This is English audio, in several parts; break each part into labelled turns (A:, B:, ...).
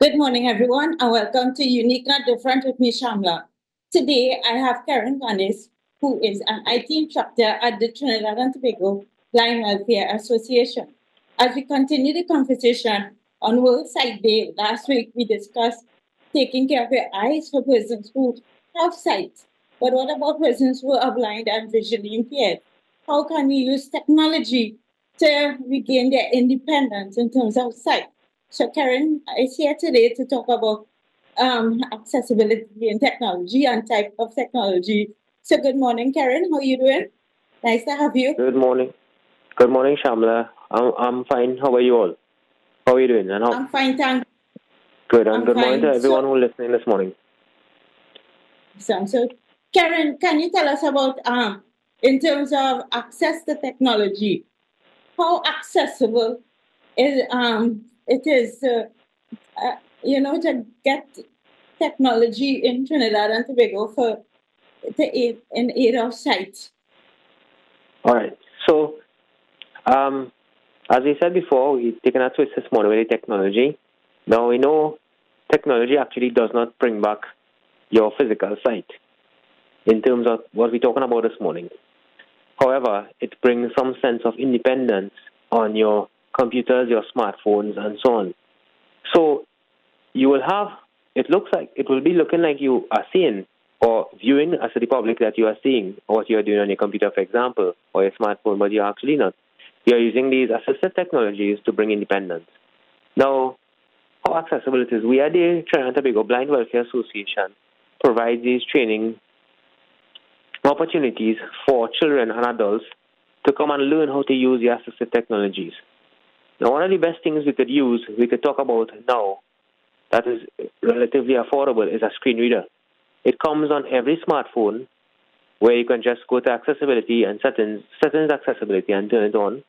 A: Good morning, everyone, and welcome to Unique Not Different with me, Shamla. Today, I have Karen Vanis, who is an IT instructor at the Trinidad and Tobago Blind Welfare Association. As we continue the conversation on World Sight Day, last week we discussed taking care of your eyes for persons who have sight. But what about persons who are blind and visually impaired? How can we use technology to regain their independence in terms of sight? So Karen is here today to talk about accessibility and technology and type of technology. So good morning, Karen. How are you doing? Nice to have you.
B: Good morning. Good morning, Shamla. I'm fine. How are you all? How are you doing? And how
A: I'm fine, thank.
B: good. And
A: I'm
B: good morning to
A: fine.
B: everyone who's listening this morning.
A: So Karen, can you tell us about in terms of access to technology, how accessible is it is to get technology in Trinidad and Tobago for in aid of sight.
B: All right. So, um, as we said before, we've taken a twist this morning with the technology. Now we know technology actually does not bring back your physical sight in terms of what we're talking about this morning. However, it brings some sense of independence on your computers, your smartphones, and so on. So you will have, it will be looking like you are seeing or viewing as to the public that you are seeing what you are doing on your computer, for example, or your smartphone, but you're actually not. You're using these assistive technologies to bring independence. Now, how accessible it is? We are the Trinidad and Tobago Blind Welfare Association provides these training opportunities for children and adults to come and learn how to use the assistive technologies. Now, one of the best things we could talk about now that is relatively affordable is a screen reader. It comes on every smartphone where you can just go to accessibility and settings accessibility and turn it on,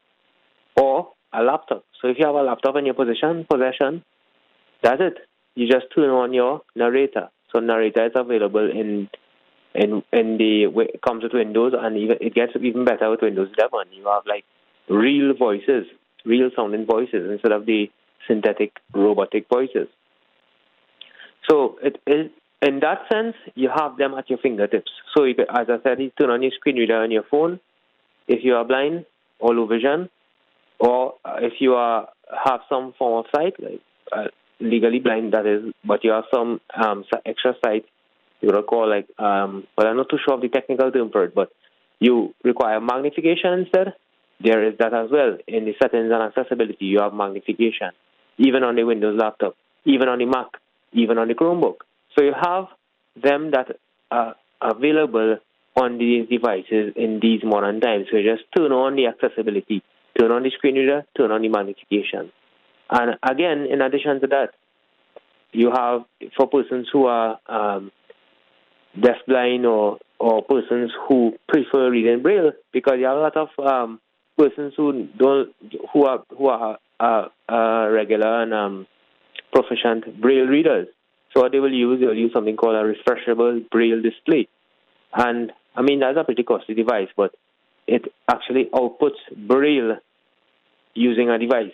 B: or a laptop. So if you have a laptop in your possession, that's it. You just turn on your narrator. So narrator is available it comes with Windows, and even it gets even better with Windows 11. You have like real voices, real sounding voices instead of the synthetic robotic voices. So it is in that sense you have them at your fingertips. So you could, as I said, you turn on your screen reader on your phone if you are blind or low vision, or if you have some form of sight, like legally blind that is, but you have some extra sight. You recall but I'm not too sure of the technical term for it, but you require magnification instead. There is that as well in the settings and accessibility. You have magnification, even on the Windows laptop, even on the Mac, even on the Chromebook. So you have them that are available on these devices in these modern times. So you just turn on the accessibility, turn on the screen reader, turn on the magnification. And again, in addition to that, you have for persons who are deafblind or persons who prefer reading braille, because you have a lot of persons who are regular and proficient braille readers. So what they'll use something called a refreshable braille display. And I mean, that's a pretty costly device, but it actually outputs braille using a device.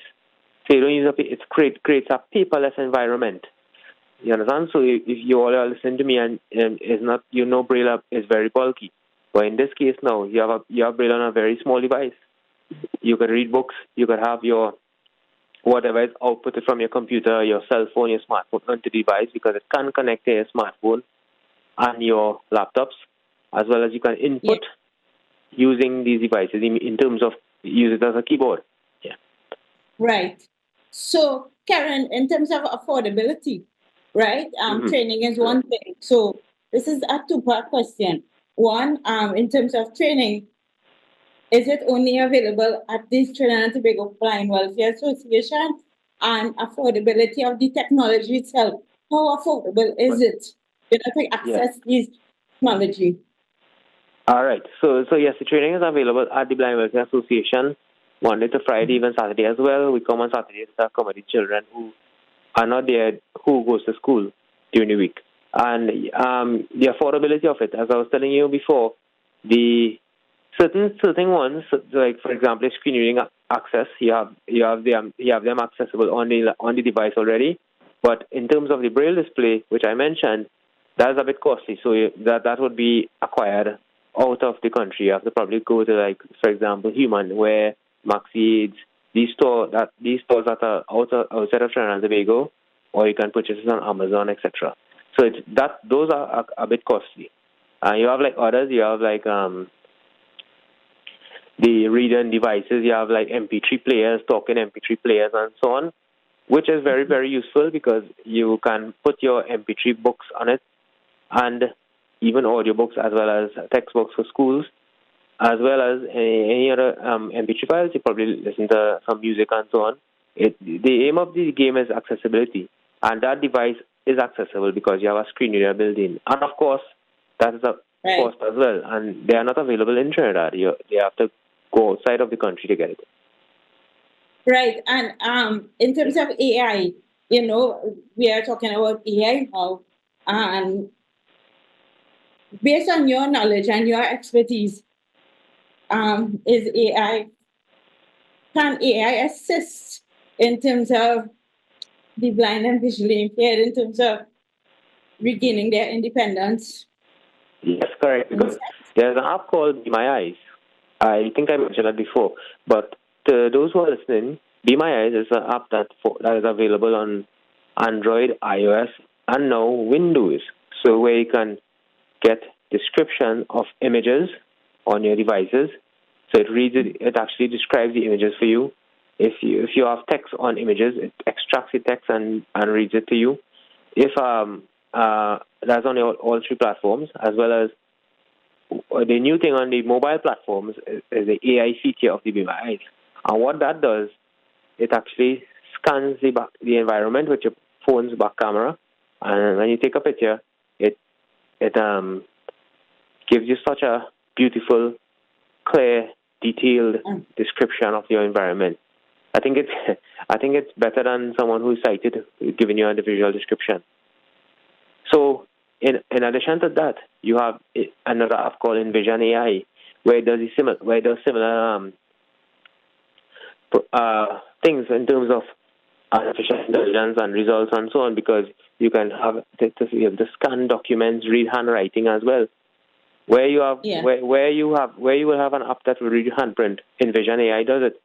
B: So you don't use it creates a paperless environment. You understand? So if you all are listening to me and is not, braille is very bulky. But in this case now, you have braille on a very small device. You could read books. You could have your whatever is outputted from your computer, your cell phone, your smartphone onto the device, because it can connect to your smartphone and your laptops, as well as you can input using these devices in terms of use it as a keyboard. Yeah.
A: Right. So, Karen, in terms of affordability, right? Training is one thing. So this is a two-part question. One, in terms of training, is it only available at this Trinidad and Tobago Blind Welfare Association? And affordability of the technology itself. How affordable is it? To access this technology.
B: All right. So yes, the training is available at the Blind Welfare Association Monday to Friday, even Saturday as well. We come on Saturdays to accommodate children who are not there, who goes to school during the week. And the affordability of it, as I was telling you before, the certain ones, like for example, screen reading access, you have them accessible on the device already. But in terms of the braille display, which I mentioned, that is a bit costly. So that would be acquired out of the country. You have to probably go to, like, for example, Human, where Maxi Aids, these stores that are outside of Trinidad and Tobago, or you can purchase it on Amazon, etc. So those are a bit costly. You have like others. You have like the reading devices. You have like MP3 players, talking MP3 players, and so on, which is very, very useful because you can put your MP3 books on it, and even audiobooks as well as textbooks for schools, as well as any other MP3 files. You probably listen to some music and so on. The aim of the game is accessibility, and that device is accessible because you have a screen reader built in. And of course, that is a cost as well, and they are not available in Trinidad. You have to go outside of the country to get it.
A: Right. And in terms of AI, we are talking about AI now. And based on your knowledge and your expertise, can AI assist in terms of the blind and visually impaired in terms of regaining their independence?
B: Yes, correct. Because there's an app called Be My Eyes. I think I mentioned that before. But to those who are listening, Be My Eyes is an app that is available on Android, iOS, and now Windows. So where you can get description of images on your devices. So it actually describes the images for you. If you have text on images, it extracts the text and reads it to you. If that's on all three platforms, as well as the new thing on the mobile platforms is the AI feature of the Be My Eyes. And what that does, it actually scans the environment with your phone's back camera, and when you take a picture, it gives you such a beautiful, clear, detailed description of your environment. I think it's better than someone who's sighted giving you a visual description. So in addition to that, you have another app called Envision AI, where it does similar things in terms of artificial intelligence and results and so on, because you can have to scan documents, read handwriting as well. Where you will have an app that will read your handprint, Envision AI does it.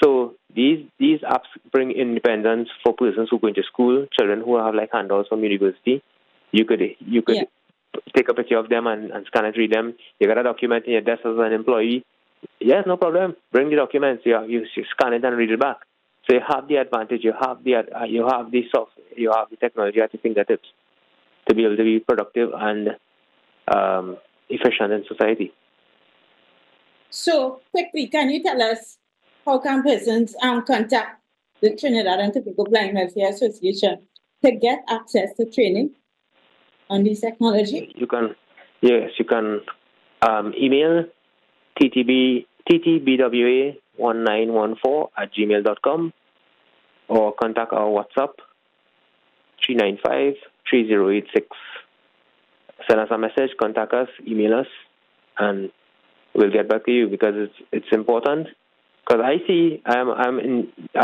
B: So these apps bring independence for persons who go into school, children who have like handouts from university. You could take a picture of them and scan it, read them. You got a document in your desk as an employee. Yes, no problem. Bring the documents. You scan it and read it back. So you have the advantage. You have the software. You have the technology at your fingertips to be able to be productive and efficient in society.
A: So quickly, can you tell us how can persons contact the Trinidad and Tobago Blind Welfare Association to get access to training on this technology?
B: You can email ttbwa1914@gmail.com, or contact our WhatsApp 395-3086. Send us a message, contact us, email us, and we'll get back to you, because it's important. Because I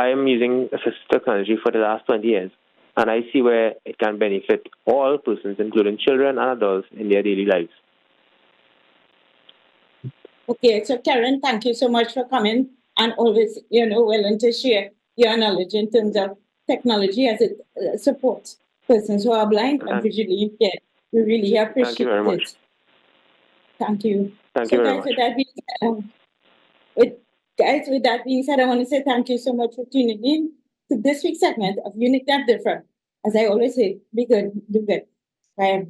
B: am using assistive technology for the last 20 years, and I see where it can benefit all persons, including children and adults, in their daily lives.
A: Okay, so Karen, thank you so much for coming and always, willing to share your knowledge in terms of technology as it supports persons who are blind and visually impaired. We really appreciate
B: Thank you very much.
A: it. Thank you.
B: Thank you very much.
A: With that being said, I want to say thank you so much for tuning in to this week's segment of Unique and Different. As I always say, be good, do good. Bye.